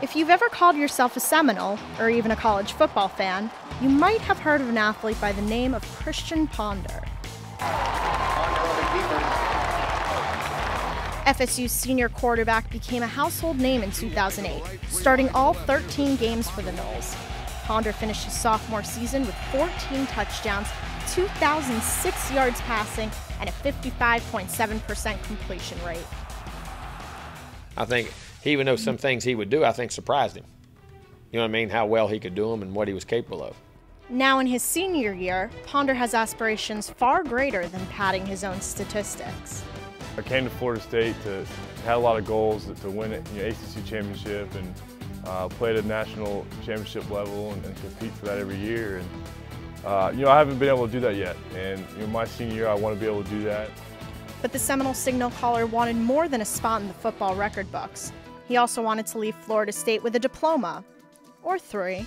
If you've ever called yourself a Seminole, or even a college football fan, you might have heard of an athlete by the name of Christian Ponder. FSU's senior quarterback became a household name in 2008, starting all 13 games for the Noles. Ponder finished his sophomore season with 14 touchdowns, 2,006 yards passing, and a 55.7% completion rate. I think he even though some things he would do, I think surprised him. You know what I mean? How well he could do them and what he was capable of. Now in his senior year, Ponder has aspirations far greater than padding his own statistics. I came to Florida State to have a lot of goals to win it, ACC championship and play at a national championship level and compete for that every year. And I haven't been able to do that yet. And my senior year, I want to be able to do that. But the Seminole signal caller wanted more than a spot in the football record books. He also wanted to leave Florida State with a diploma, or 3.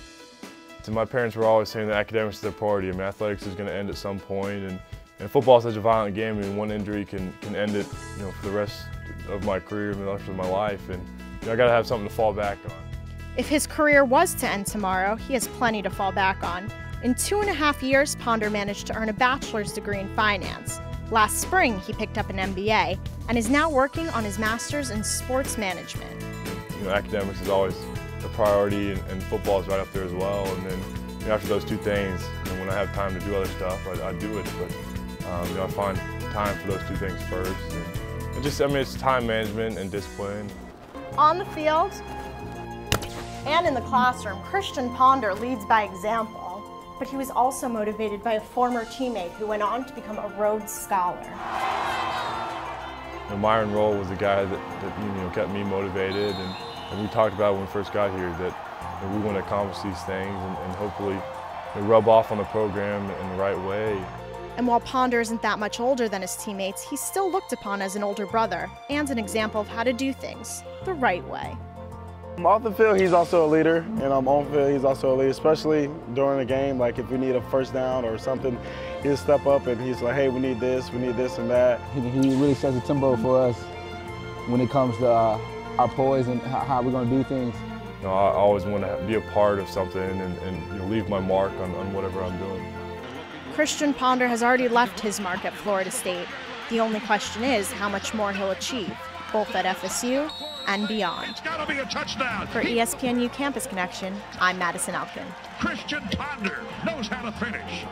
So my parents were always saying that academics is their priority. Athletics is going to end at some point, and football is such a violent game. One injury can end it, for the rest of my career and the rest of my life. And I got to have something to fall back on. If his career was to end tomorrow, he has plenty to fall back on. In 2.5 years, Ponder managed to earn a bachelor's degree in finance. Last spring, he picked up an MBA and is now working on his master's in sports management. Academics is always a priority, and football is right up there as well. And then after those two things, when I have time to do other stuff, I do it. But I find time for those two things first. And it's time management and discipline. On the field and in the classroom, Christian Ponder leads by example. But he was also motivated by a former teammate who went on to become a Rhodes Scholar. Myron Roll was the guy that kept me motivated, and we talked about when we first got here that we want to accomplish these things and hopefully rub off on the program in the right way. And while Ponder isn't that much older than his teammates, he's still looked upon as an older brother and an example of how to do things the right way. Off the field, he's also a leader, and on the field, he's also a leader, especially during a game. Like if we need a first down or something, he'll step up and he's like, hey, we need this and that. He really sets the tempo for us when it comes to our poise and how we're going to do things. I always want to be a part of something and leave my mark on whatever I'm doing. Christian Ponder has already left his mark at Florida State. The only question is how much more he'll achieve, both at FSU and beyond. It's got to be a touchdown. For ESPNU Campus Connection, I'm Madison Elkin. Christian Ponder knows how to finish.